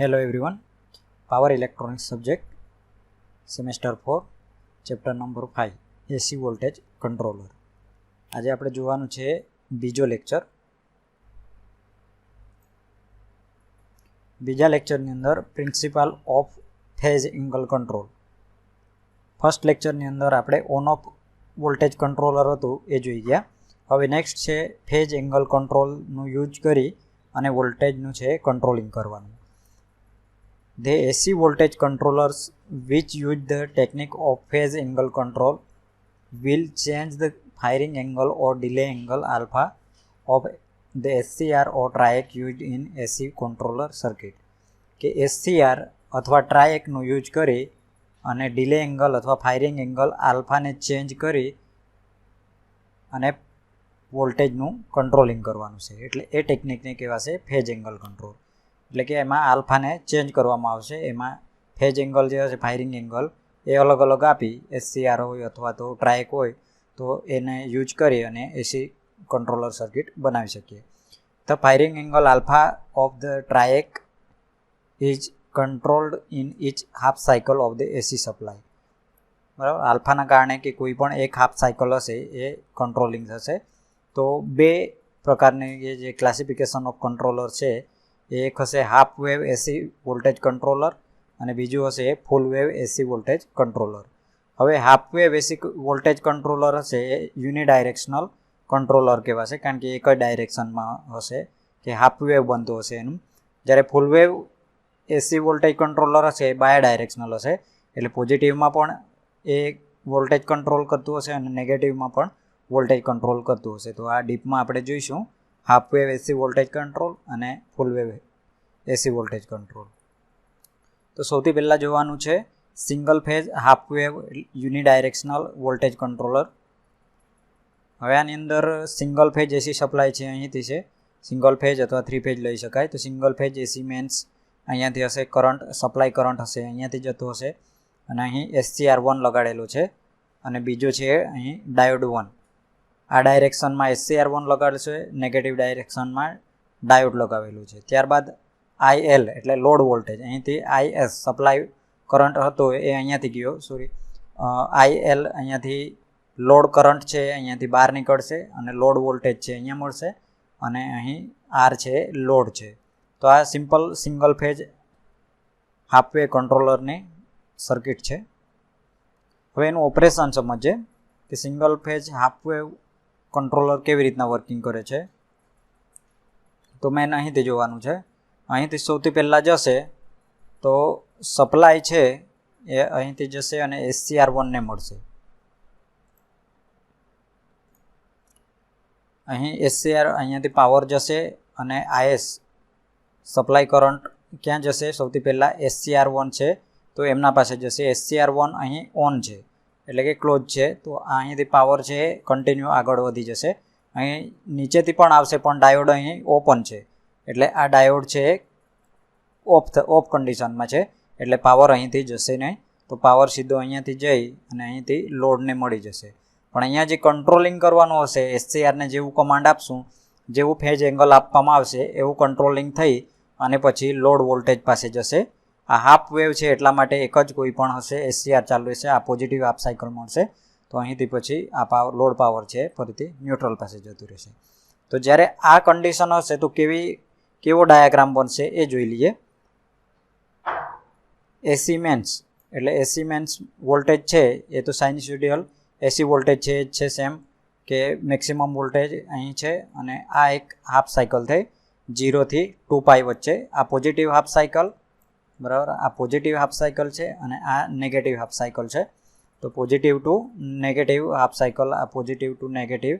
Hello everyone, Power Electronics subject, semester 4, chapter number 5, AC voltage controller. આજે આપણે જોવાનું છે બીજો લેક્ચર. બીજા લેક્ચરની અંદર principle of phase angle control. First લેક્ચરની અંદર આપણે ઓન ઓફ વોલ્ટેજ કંટ્રોલર હતું એ જોઈ ગયા. હવે નેક્સ્ટ છે ફેઝ એંગલ કંટ્રોલનું યુઝ કરી અને વોલ્ટેજનું છે કંટ્રોલિંગ કરવાનું. The AC voltage controllers which use the technique of phase angle control will change the firing angle or delay angle alpha of the SCR or TRIAC used in AC controller circuit. કે SCR અથવા ટ્રાયકનો use કરી અને delay angle અથવા firing angle આલ્ફાને change કરી અને વોલ્ટેજનું controlling કરવાનું છે. એટલે એ ટેકનિકને કહેવાશે ફેઝ એંગલ કંટ્રોલ. એટલે કે એમાં આલ્ફાને ચેન્જ કરવામાં આવશે. એમાં ફેઝ એંગલ જે હશે ફાયરિંગ એંગલ એ અલગ અલગ આપી SCR હોય અથવા તો ટ્રાયક હોય તો એને યુઝ કરી અને એસી કંટ્રોલર સર્કિટ બનાવી શકીએ. The firing angle alpha of the triac is controlled in each half cycle of the AC supply. બરાબર, આલ્ફાના કારણે કે કોઈ પણ એક હાફ સાયકલ હશે એ કંટ્રોલિંગ થશે. તો બે પ્રકારની જે ક્લાસિફિકેશન ઓફ કંટ્રોલર છે એક હશે half wave AC voltage controller અને બીજું હશે full wave AC voltage controller. હવે half wave AC voltage controller હશે એ યુનિડાયરેક્શનલ કંટ્રોલર કહેવાશે, કારણ કે એક જ ડાયરેક્શનમાં હશે કે હાફ વેવ બનતો હશે એનું. જ્યારે ફૂલ વેવ એસી વોલ્ટેજ કંટ્રોલર હશે એ બાય ડાયરેક્શનલ હશે, એટલે પોઝિટિવમાં પણ એ વોલ્ટેજ કંટ્રોલ કરતું હશે અને નેગેટિવમાં પણ વોલ્ટેજ કંટ્રોલ કરતું હશે. તો આ ડીપમાં આપણે જોઈશું half wave AC voltage control અને full wave AC voltage control. તો સૌથી પહેલાં જોવાનું છે single phase half wave unidirectional voltage controller. હવે આની અંદર સિંગલ ફેઝ એસી સપ્લાય છે અહીંથી છે. સિંગલ ફેઝ અથવા થ્રી ફેઝ લઈ શકાય. તો સિંગલ ફેઝ એસી મેન્સ અહીંયાથી હશે, કરંટ સપ્લાય કરંટ હશે અહીંયાથી જતો હશે અને અહીં SCR1 લગાડેલો છે અને બીજો છે અહીં ડાયોડ 1. આ ડાયરેક્શનમાં SCR1 લગાડશે, નેગેટિવ ડાયરેક્શનમાં ડાયોડ લગાવેલું છે. ત્યારબાદ IL એટલે લોડ વોલ્ટેજ, અહીંથી IS સપ્લાય કરંટ હતો એ અહીંયાથી ગયો, IL અહીંયાથી લોડ કરંટ છે અહીંયાથી બહાર નીકળશે અને લોડ વોલ્ટેજ છે અહીંયા મળશે અને અહીં R છે લોડ છે. તો આ simple single phase half wave કંટ્રોલરની સર્કિટ છે. હવે એનું ઓપરેશન સમજીએ કે single phase half wave controller કેવી રીતના વર્કિંગ કરે છે. તો મેન અહીંથી જોવાનું છે. અહીંથી સૌથી પહેલાં જશે તો સપ્લાય છે એ અહીંથી જશે અને SCR1ને મળશે. અહીં SCR અહીંયાથી પાવર જશે અને IS સપ્લાય કરંટ ક્યાં જશે? સૌથી પહેલાં SCR1 છે તો એમના પાસે જશે. SCR1 અહીં ઓન છે એટલે કે ક્લોઝ છે, તો અહીંથી પાવર છે એ કન્ટિન્યુ આગળ વધી જશે. અહીં નીચેથી પણ આવશે પણ ડાયોડ અહીં ઓપન છે એટલે આ ડાયોડ છે ઓફ કન્ડિશનમાં છે એટલે પાવર અહીંથી જશે નહીં. તો પાવર સીધો અહીંયાથી જઈ અને અહીંથી લોડને મળી જશે. પણ અહીંયા જે કંટ્રોલિંગ કરવાનું હશે SCRને જેવું કમાન્ડ આપશું, જેવું ફેઝ એંગલ આપવામાં આવશે એવું કંટ્રોલિંગ થઈ અને પછી લોડ વોલ્ટેજ પાસે જશે. આ હાફ વેવ છે એટલા માટે એક જ કોઈ પણ હશે, SCR ચાલુ રહેશે, આ પોઝિટિવ હાફ સાયકલ મળશે. તો અહીંથી પછી આ પાવર લોડ પાવર છે ફરીથી ન્યુટ્રલ પાસે જતું રહેશે. તો જ્યારે આ કન્ડિશન હશે તો કેવો ડાયાગ્રામ બનશે એ જોઈ લઈએ. એસી મેન્સ એટલે એસી મેન્સ વોલ્ટેજ છે એ તો સાઇનસોઇડલ એસી વોલ્ટેજ છે એ છે સેમ કે મેક્સિમમ વોલ્ટેજ અહીં છે અને આ એક હાફ સાયકલ થઈ 0 થી 2π વચ્ચે. આ પોઝિટિવ હાફ સાયકલ, બરાબર, આ પોઝિટિવ હાફ સાયકલ છે અને આ નેગેટિવ હાફ સાયકલ છે. તો positive to negative half cycle, આ પોઝિટિવ ટુ નેગેટિવ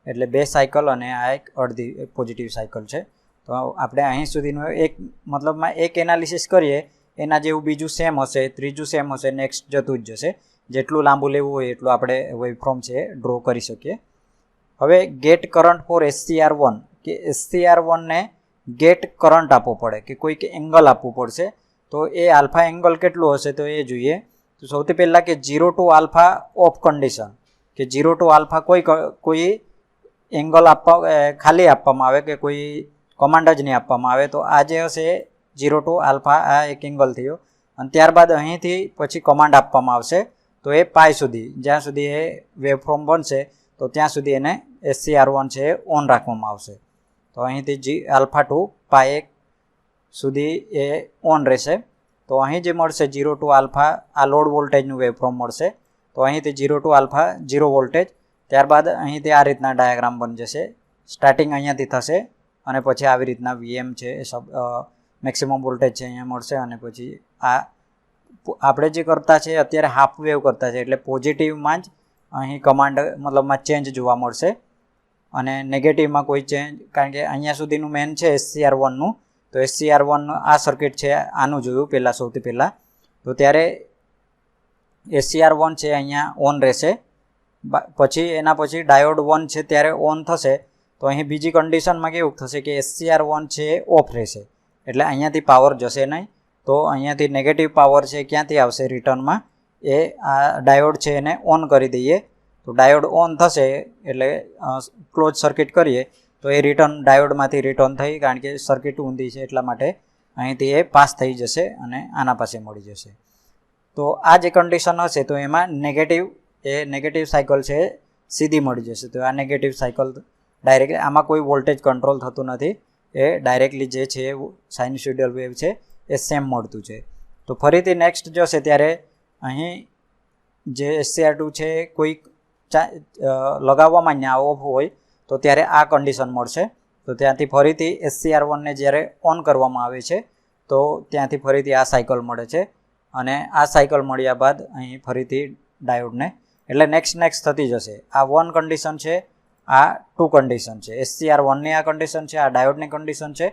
એટલે બે સાયકલ અને આ એક અડધી પોઝિટિવ સાયકલ છે. તો આપણે અહીં સુધીનું મતલબમાં એક એનાલિસિસ કરીએ એના જેવું બીજું સેમ હશે, ત્રીજું સેમ હશે, નેક્સ્ટ જતું જ જશે. જેટલું લાંબુ લેવું હોય એટલું આપણે વેવફોર્મ છે ડ્રો કરી શકીએ. હવે ગેટ કરંટ ફોર SCR1 કે SCR1ને ગેટ કરંટ આપવો પડે કે કોઈક એંગલ આપવું પડશે. તો એ આલ્ફા એંગલ કેટલું હશે તો એ જોઈએ. તો સૌથી પહેલાં કે 0 ટુ આલ્ફા ઓફ કન્ડિશન, કે 0 ટુ આલ્ફા કોઈ એંગલ ખાલી આપવામાં આવે કે કોઈ કમાન્ડ જ નહીં આપવામાં આવે. તો આ જે હશે 0 ટુ આલ્ફા આ એક એંગલ થયો અને ત્યારબાદ અહીંથી પછી કમાન્ડ આપવામાં આવશે તો એ પાઈ સુધી જ્યાં સુધી એ વેવફોર્મ બનશે તો ત્યાં સુધી એને SCR1 છે એ ઓન રાખવામાં આવશે. તો અહીંથી આલ્ફા ટુ પાઈ સુધી એ ઓન રહેશે. તો અહીં જે મળશે 0 ટુ આલ્ફા આ લોડ વોલ્ટેજનું વેવફોર્મ મળશે. તો અહીંથી 0 ટુ આલ્ફા 0 વોલ્ટેજ, ત્યારબાદ અહીંથી આ રીતના ડાયાગ્રામ બની જશે. સ્ટાર્ટિંગ અહીંયાથી થશે અને પછી આવી રીતના VM છે મેક્સિમમ વોલ્ટેજ છે અહીંયા મળશે અને પછી આ આપણે જે કરતા છે અત્યારે હાફ વેવ કરતા છે એટલે પોઝિટિવમાં જ અહીં કમાન્ડ મતલબમાં ચેન્જ જોવા મળશે અને નેગેટિવમાં કોઈ ચેન્જ, કારણ કે અહીંયા સુધીનું મેન છે SCR1નું. તો SCR1 આ સર્કિટ છે આનું જોયું પહેલાં સૌથી પહેલાં. તો ત્યારે SCR1 છે અહીંયા ઓન રહેશે, પછી એના પછી ડાયોડ 1 છે ત્યારે ઓન થશે. તો અહીં બીજી કન્ડિશનમાં કેવું થશે કે SCR1 છે ઓફ રહેશે એટલે અહીંયાથી પાવર જશે નહીં. તો અહીંયાથી નેગેટિવ પાવર છે ક્યાંથી આવશે રિટર્નમાં, એ આ ડાયોડ છે એને ઓન કરી દઈએ. તો ડાયોડ ઓન થશે એટલે ક્લોઝ સર્કિટ કરીએ તો એ રિટર્ન ડાયોડમાંથી રિટર્ન થઈ, કારણ કે સર્કિટ ઊંધી છે એટલા માટે અહીંથી એ પાસ થઈ જશે અને આના પાસે મળી જશે. તો આ જે કન્ડિશન હશે તો એમાં નેગેટિવ સાયકલ છે સીધી મળી જશે. તો આ નેગેટિવ સાયકલ ડાયરેક્ટલી આમાં કોઈ વોલ્ટેજ કંટ્રોલ થતું નથી, એ ડાયરેક્ટલી જે છે સાઇન્યુસોઇડલ વેવ છે એ સેમ મળતું છે. તો ફરીથી નેક્સ્ટ જશે ત્યારે અહીં જે SCR2 છે કોઈ લગાવવામાં ના ઓફ હોય તો ત્યારે આ કન્ડિશન મળશે. તો ત્યાંથી ફરીથી SCR1ને જ્યારે ઓન કરવામાં આવે છે તો ત્યાંથી ફરીથી આ સાયકલ મળે છે અને આ સાયકલ મળ્યા બાદ અહીં ફરીથી ડાયોડને એટલે નેક્સ્ટ થતી જશે. આ 1 કન્ડિશન છે, આ 2 કન્ડિશન છે, SCR1ની આ કન્ડિશન છે, આ ડાયોડની કન્ડિશન છે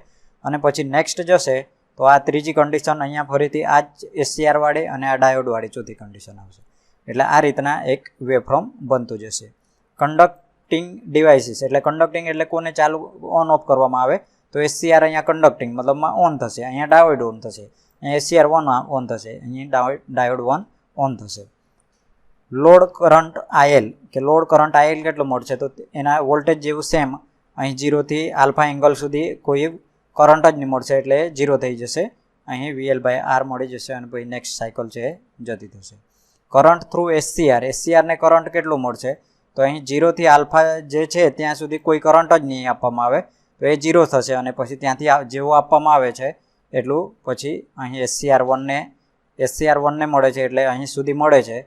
અને પછી નેક્સ્ટ જશે તો આ ત્રીજી કન્ડિશન અહીંયા ફરીથી આ જ SCR વાળી અને આ ડાયોડ વાળી ચોથી કન્ડિશન આવશે. એટલે આ રીતના એક વેવફોર્મ બનતું જશે. કન્ડક્ટિંગ ડિવાઇસીસ એટલે કન્ડક્ટિંગ એટલે કોને ચાલુ ઓન ઓફ કરવામાં આવે તો SCR અહીંયા કન્ડક્ટિંગ મતલબમાં ઓન થશે, અહીંયા ડાયોડ ઓન થશે, અહીંયા SCR1 ઓન થશે, અહીં ડાયોડ 1 ઓન થશે. લોડ કરંટ IL કે લોડ કરંટ IL કેટલો મળશે તો એના વોલ્ટેજ જેવું સેમ અહીં 0 થી આલ્ફા એંગલ સુધી કોઈ કરંટ જ નહીં મળશે એટલે 0 થઈ જશે. અહીં VL/R મળી જશે અને પછી નેક્સ્ટ સાયકલ છે જતી થશે. કરંટ થ્રુ SCRને કરંટ કેટલું મળશે તો અહીં 0 થી આલ્ફા જે છે ત્યાં સુધી કોઈ કરંટ જ નહીં આપવામાં આવે તો એ 0 થશે અને પછી ત્યાંથી જેવું આપવામાં આવે છે એટલું પછી અહીં SCR1ને મળે છે એટલે અહીં સુધી મળે છે,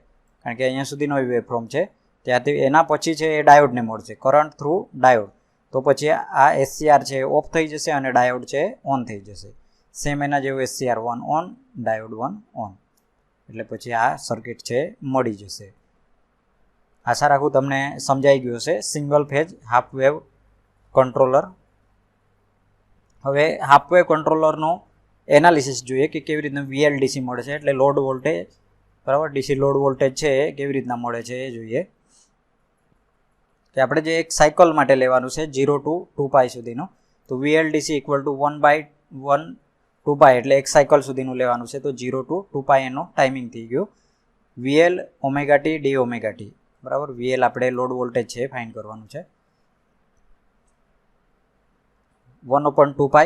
કારણ કે અહીંયા સુધીનો વેવફોર્મ છે. ત્યાંથી એના પછી છે એ ડાયોડને મળશે કરંટ થ્રુ ડાયોડ. તો પછી આ SCR છે ઓફ થઈ જશે અને ડાયોડ છે ઓન થઈ જશે. સેમ એના જેવું SCR1 ઓન, ડાયોડ 1 ઓન, એટલે પછી આ સર્કિટ છે મળી જશે. આશા રાખું તમને સમજાઈ ગયું હશે single phase half wave controller. હવે હાફ વેવ કંટ્રોલરનું એનાલિસિસ જોઈએ કે કેવી રીતના VLDC મળે છે, એટલે લોડ વોલ્ટેજ બરાબર DC લોડ વોલ્ટેજ છે એ કેવી રીતના મળે છે એ જોઈએ. કે આપણે જે એક સાયકલ માટે લેવાનું છે 0 ટુ 2π સુધીનું, તો VLDC = 1/1 2π એટલે એક સાયકલ સુધીનું લેવાનું છે. તો 0 ટુ 2π એનો ટાઈમિંગ થઈ ગયો. VL ωt dωt બરાબર. VL આપણે લોડ વોલ્ટેજ છે ફાઇન્ડ કરવાનું છે. 1/2π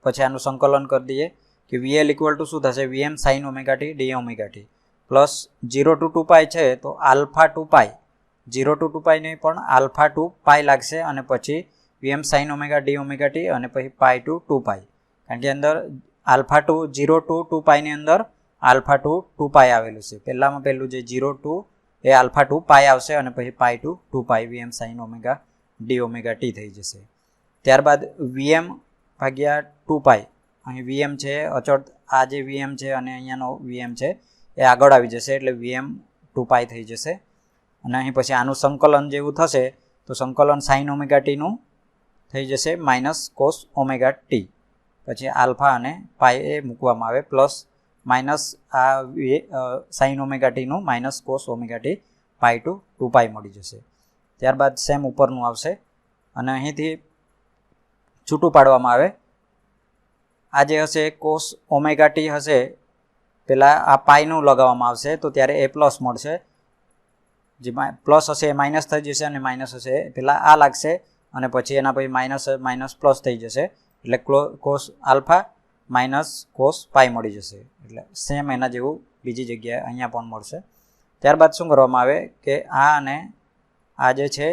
પછી આનું સંકલન કરી દઈએ કે VL = શું થશે VM sin ωt dωt plus 0 two 2π છે તો આલ્ફા 2π 0 ટુ 2π નહીં પણ આલ્ફા 2π લાગશે અને પછી VM sin ωt dωt અને પછી π ટુ 2π, કારણ કે અંદર આલ્ફા ટુ 0 ટુ 2π ની અંદર આલ્ફા ટુ 2π આવેલું છે. પહેલું જે 0 ટુ એ આલ્ફા 2π આવશે અને પછી π two 2π VM sin ωt dωt થઈ જશે. ત્યારબાદ VM/2π અહીં VM છે અચળ, આ જે VM છે અને અહીંયાનો VM છે એ આગળ આવી જશે એટલે VM 2π થઈ જશે. અને અહીં પછી આનું સંકલન જેવું થશે તો સંકલન sin ωt નું થઈ જશે -cos ωt, પછી આલ્ફા અને પાઈ એ મૂકવામાં આવે પ્લસ માઇનસ આ sin ωt નું -cos ωt π ટુ 2π મળી જશે. ત્યારબાદ સેમ ઉપરનું આવશે અને અહીંથી છૂટું પાડવામાં આવે. આ જે હશે cos ωt હશે પહેલાં આ પાઈનું લગાવવામાં આવશે તો ત્યારે એ પ્લસ મળશે, જે પ્લસ હશે એ માઇનસ થઈ જશે અને માઇનસ હશે પહેલાં આ લાગશે અને પછી એના પછી માઇનસ પ્લસ થઈ જશે એટલે cos આલ્ફા માઇનસ કોસ પાઈ મળી જશે. એટલે સેમ એના જેવું બીજી જગ્યાએ અહીંયા પણ મળશે. ત્યારબાદ શું કરવામાં આવે કે આ અને આ જે છે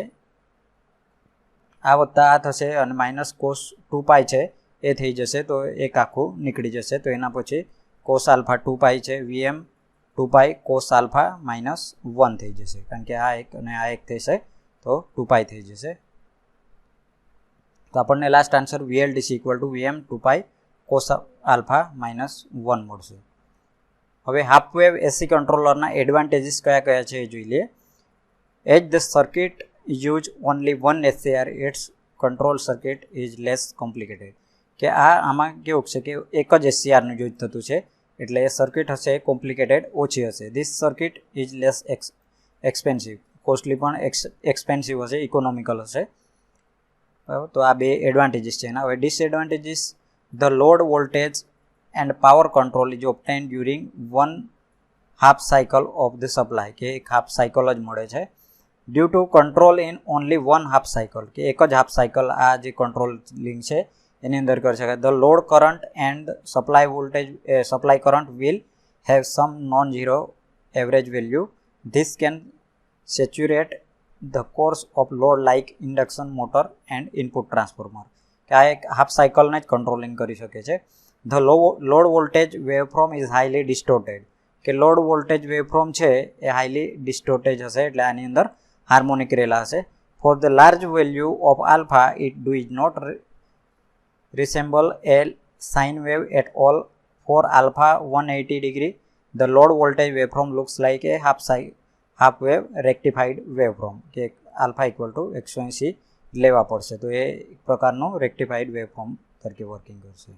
આ વત્તા આ થશે અને માઇનસ કોસ 2π છે એ થઈ જશે, તો એક આખું નીકળી જશે. તો એના પછી કોસ આલ્ફા 2π છે, વીએમ 2π કોસ આલ્ફા -1 થઈ જશે, કારણ કે આ એક અને આ એક થશે તો 2π થઈ જશે. તો આપણને last answer VLDC = VM 2π cos alpha -1 મળશે. હવે હાફ વેવ એસી કંટ્રોલરના એડવાન્ટેજીસ કયા કયા છે એ જોઈ લઈએ. As the circuit use only one SCR, its control circuit is less complicated. કે આમાં કેવું છે કે એક જ SCRનું યુઝ થતું છે, એટલે એ સર્કિટ હશે કોમ્પ્લિકેટેડ ઓછી હશે. This circuit is less expensive, costly પણ એક્સપેન્સિવ હશે, ઇકોનોમિકલ હશે. બરાબર, તો આ બે એડવાન્ટેજીસ છે એના. હવે disadvantages, the load voltage and power control is obtain during 1/2 cycle of the supply, કે એક હાફ સાયકલ જ મળે છે. Due to control in only 1/2 cycle, કે એક જ હાફ સાયકલ આ જે કંટ્રોલિંગ છે એની અંદર કરી શકાય. The load current and supply voltage supply current will have sum non zero average value. This can saturate the course off load like induction motor and input transformer, કે આ એક half સાયકલને જ કંટ્રોલિંગ કરી શકે છે. The load voltage waveform is highly distorted, કે load voltage waveform છે એ highly ડિસ્ટોર્ટેજ હશે, એટલે આની અંદર હાર્મોનિક રહેલા હશે. For the large value of alpha it does not resemble a sine wave at all. For alpha 180 degree, the load voltage waveform looks like a half wave rectified waveform, કે alpha = 180 લેવા પડશે, તો એ એક પ્રકારનું rectified waveform તરીકે working કરશે.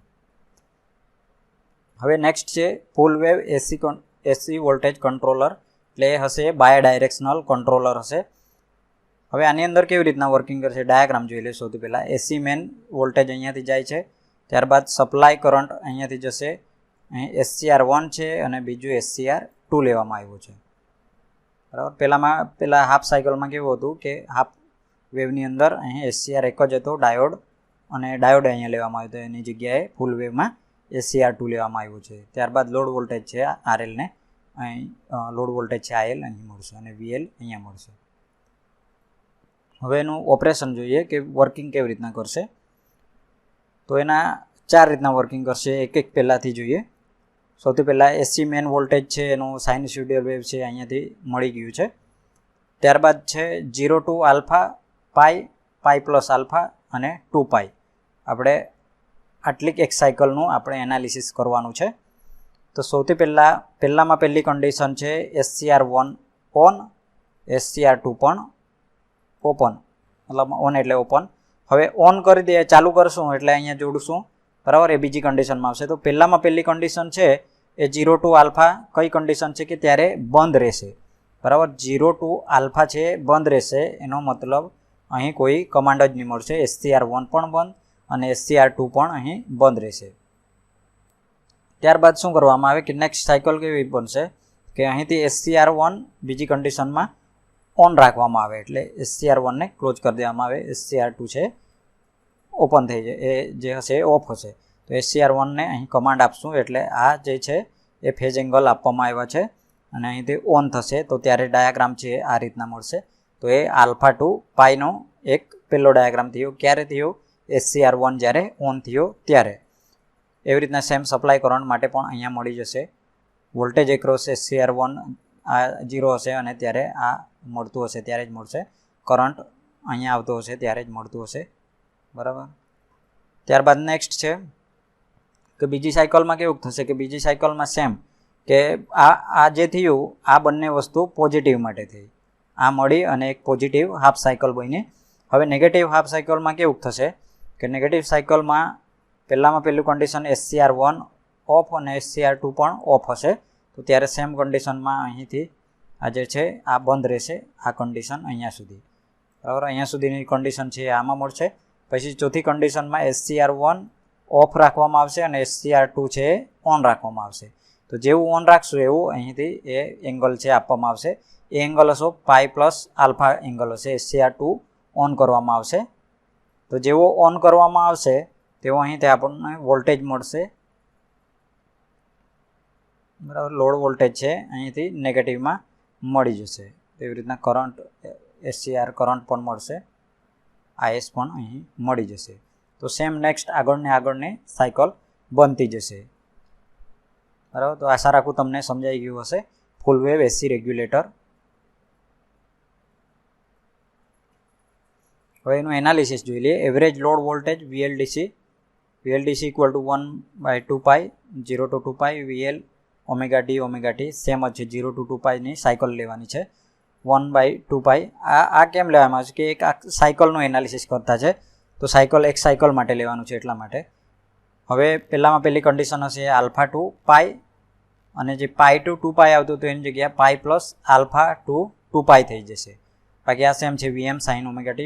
હવે next છે ફૂલ વેવ એસી વોલ્ટેજ કંટ્રોલર, એટલે એ હશે બાયડાયરેક્શનલ કંટ્રોલર હશે. હવે આની અંદર કેવી રીતના વર્કિંગ કરશે ડાયાગ્રામ જોઈ લે. સૌથી પહેલાં એસી મેન વોલ્ટેજ અહીંયાથી જાય છે, ત્યારબાદ સપ્લાય કરંટ અહીંયાથી જશે. અહીં SCR1 છે અને બીજું SCR2 લેવામાં આવ્યું છે. બરાબર, પહેલાં હાફ સાયકલમાં કેવું હતું કે હાફ વેવની અંદર અહીં SCR એક જ હતો, ડાયોડ, અને ડાયોડ અહીંયા લેવામાં આવ્યો હતો, એની જગ્યાએ ફૂલ વેવમાં SCR2 લેવામાં આવ્યું છે. ત્યારબાદ લોડ વોલ્ટેજ છે RL ને અહીં લોડ વોલ્ટેજ છે IL અહીં મળશે અને VL અહીંયા મળશે. હવે એનું ઓપરેશન જોઈએ કે વર્કિંગ કેવી રીતના કરશે. તો એના 4 રીતના વર્કિંગ કરશે, એક પહેલાંથી જોઈએ. સૌથી પહેલાં એસી મેન વોલ્ટેજ છે એનું સાઇનસ્યુડિયલ વેવ છે અહીંયાથી મળી ગયું છે. ત્યારબાદ છે 0 to alpha pi plus alpha અને 2π. આપણે આટલીક એક સાયકલનું આપણે એનાલિસિસ કરવાનું છે. તો સૌથી પહેલામાં પહેલી કન્ડિશન છે SCR1 ઓન, SCR2 પણ ઓપન, મતલબ ઓન એટલે ઓપન. હવે ઓન કરી દે, ચાલુ કરશું એટલે અહીંયા જોડશું, બરાબર, એ બીજી કન્ડિશનમાં આવશે. તો પહેલામાં પહેલી કન્ડિશન છે એ 0 to આલ્ફા કઈ કન્ડિશન છે કે ત્યારે બંધ રહેશે, બરાબર. 0 to આલ્ફા છે બંધ રહેશે, એનો મતલબ અહીં કોઈ કમાન્ડ જ નહીં મળશે. SCR1 પણ બંધ અને SCR2 પણ અહીં બંધ રહેશે. ત્યારબાદ શું કરવામાં આવે કે નેક્સ્ટ સાયકલ કેવી બનશે કે અહીંથી SCR1 બીજી કન્ડિશનમાં ઓન રાખવામાં આવે, એટલે SCR1 ને ક્લોઝ કરી દેવામાં આવે. SCR2 છે ઓપન થઈ જાય, એ જે હશે એ ઓફ હશે. તો SCR1 ને અહીં કમાન્ડ આપશું એટલે આ જે છે એ ફેઝ એંગલ આપવામાં આવ્યા છે અને અહીંથી ઓન થશે. તો ત્યારે ડાયાગ્રામ છે આ રીતના મળશે. તો એ આલ્ફા 2 પાઈનો એક પહેલો ડાયાગ્રામ થયો. ક્યારે થયો? SCR1 જ્યારે ઓન થયો ત્યારે. એવી રીતના સેમ સપ્લાય કરંટ માટે પણ અહીંયા મળી જશે. વોલ્ટેજ એક્રોસ SCR1 આ 0 હશે અને ત્યારે આ મળતું હશે ત્યારે જ મળશે. કરંટ અહીંયા આવતો હશે ત્યારે જ મળતું હશે, બરાબર. ત્યારબાદ નેક્સ્ટ છે કે બીજી સાયકલમાં કેવું થશે કે બીજી સાયકલમાં સેમ કે આ જે થયું આ બંને વસ્તુ પોઝિટિવ માટે થઈ, આ મળી અને એક પોઝિટિવ હાફ સાયકલ બની. હવે નેગેટિવ હાફ સાયકલમાં કેવું થશે કે નેગેટિવ સાયકલમાં પહેલામાં પહેલું કન્ડિશન SCR1 ઓફ અને SCR2 પણ ઓફ હશે. તો ત્યારે સેમ કન્ડિશનમાં અહીંથી આ જે છે આ બંધ રહેશે, આ કન્ડિશન અહીંયા સુધી, બરાબર. અહીંયા સુધીની કન્ડિશન છે આમાં મળશે. પછી ચોથી કન્ડિશનમાં SCR1 ઓફ રાખવામાં આવશે અને SCR2 છે ઓન રાખવામાં આવશે. તો જેવું ઓન રાખશું એવું અહીંથી એ એંગલ છે આપવામાં આવશે. એ એંગલ હશો પાઈ પ્લસ આલ્ફા એંગલ હશે. SCR2 ઓન કરવામાં આવશે. તો જેવો ઓન કરવામાં આવશે તેવો અહીંથી આપણને વોલ્ટેજ મળશે બરાબર, લોડ વોલ્ટેજ છે અહીંથી નેગેટિવમાં મળી જશે. તેવી રીતના કરંટ SCR કરંટ પણ મળશે, IS પણ અહીં મળી જશે. તો સેમ નેક્સ્ટ આગળની સાયકલ બનતી જશે. બરાબર, તો આશા રાખું તમને સમજાઈ ગયું હશે ફૂલ વેવ AC રેગ્યુલેટર. હવે એનું એનાલિસિસ જોઈ લઈએ. Average load voltage VLDC equal to 1/2π 0 to 2π VL ωt same જ છે. 0 to 2π ની સાયકલ લેવાની છે. 1/2π આ કેમ લેવામાં આવે છે કે એક સાયકલનું એનાલિસિસ કરતા છે, તો એક સાયકલ માટે લેવાનું છે એટલા માટે. હવે પહેલી કન્ડિશન હશે આલ્ફા ટુ પાઈ, અને જે પાઈ ટુ 2π આવતું હતું એની જગ્યાએ પાઈ પ્લસ આલ્ફા ટુ 2π થઈ જશે. બાકી આ સેમ છે VM sin ωt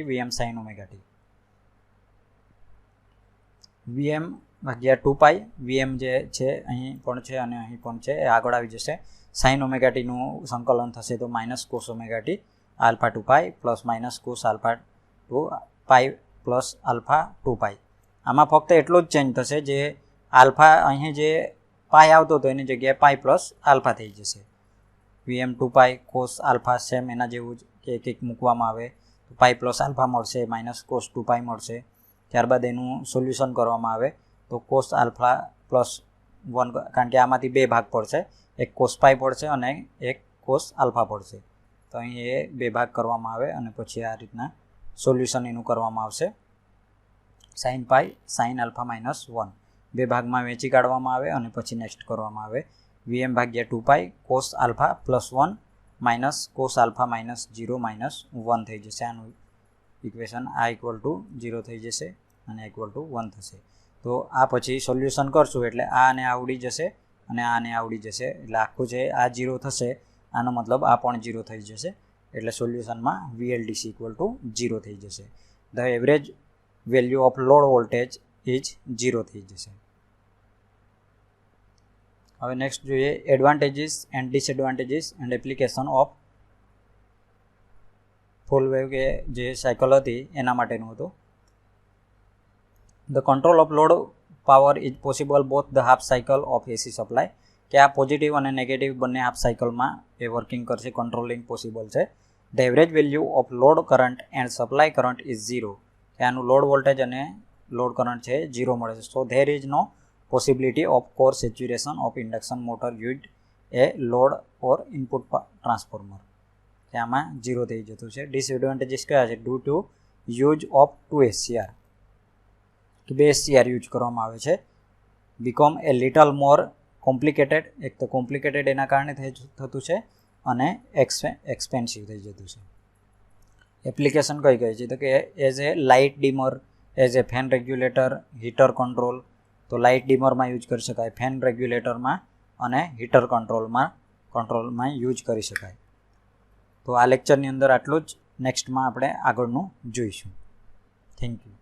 VM ભાગ્યા 2π. VM જે છે અહીં પણ છે અને અહીં પણ છે, એ આગળ આવી જશે. sin ωt નું સંકલન થશે તો minus cos ωt alpha 2π plus minus cos alpha 2π plus alpha 2π. આમાં ફક્ત એટલું જ ચેન્જ થશે, જે આલ્ફા અહીં જે પાઈ આવતો હતો એની જગ્યાએ પાઈ પ્લસ આલ્ફા થઈ જશે. VM 2π કોસ આલ્ફા સેમ એના જેવું જ કે એક મૂકવામાં આવે તો પાઈ પ્લસ આલ્ફા મળશે, માઇનસ કોસ 2π મળશે. ત્યારબાદ એનું સોલ્યુશન કરવામાં આવે તો કોસ આલ્ફા પ્લસ 1, કારણ કે આમાંથી બે ભાગ પડશે, એક કોસ પાઈ પડશે અને એક કોસ આલ્ફા પડશે. તો અહીં એ બે ભાગ કરવામાં આવે અને પછી આ રીતના સોલ્યુશન એનું કરવામાં આવશે. સાઇન પાઈ સાઇન આલ્ફા -1 બે ભાગમાં વેચી કાઢવામાં આવે અને પછી નેક્સ્ટ કરવામાં આવે. VM ભાગ્યા 2π cos alpha +1 minus cos alpha -0 -1 થઈ જશે. આનું ઇક્વેશન આ ઇક્વલ ટુ 0 થઈ જશે અને ઇક્વલ ટુ 1 થશે. તો આ પછી સોલ્યુશન કરશું એટલે આને આવડી જશે અને આને આવડી જશે, એટલે આખું છે આ 0 થશે, આનો મતલબ આ પણ 0 થઈ જશે. એટલે સોલ્યુશનમાં VLDC ઇક્વલ ટુ 0 થઈ જશે. The average value off load voltage is 0 થઈ જશે. હવે નેક્સ્ટ જોઈએ advantages and disadvantages and application of full wave કે જે સાયકલ હતી એના માટેનું હતું. The control off load power is possible both the half cycle of AC supply, કે આ પોઝિટિવ અને નેગેટિવ બંને હાફ સાયકલમાં એ વર્કિંગ કરશે, કંટ્રોલિંગ પોસિબલ છે. The average value off load current and supply current is 0, કે આનું લોડ વોલ્ટેજ અને લોડ કરંટ છે 0 મળે છે. So there is no possibility of core saturation of induction motor used a load or input transformer, કે આમાં 0 થઈ જતું છે. ડિસએડવાન્ટેજીસ કયા છે? Due to use of 2 SCR, કે 2 SCR યુઝ કરવામાં આવે છે. Become a little more complicated, એક તો કોમ્પ્લિકેટેડ એના કારણે થતું છે અને એક્સપેન્સિવ થઈ જતું છે. એપ્લિકેશન કઈ છે તો કે as a light dimmer, as a fan regulator, heater control. તો લાઇટ ડીમરમાં યુઝ કરી શકાય, ફેન રેગ્યુલેટરમાં અને હીટર કંટ્રોલમાં યુઝ કરી શકાય. તો આ લેક્ચરની અંદર આટલું જ. નેક્સ્ટમાં આપણે આગળનું જોઈશું. Thank you.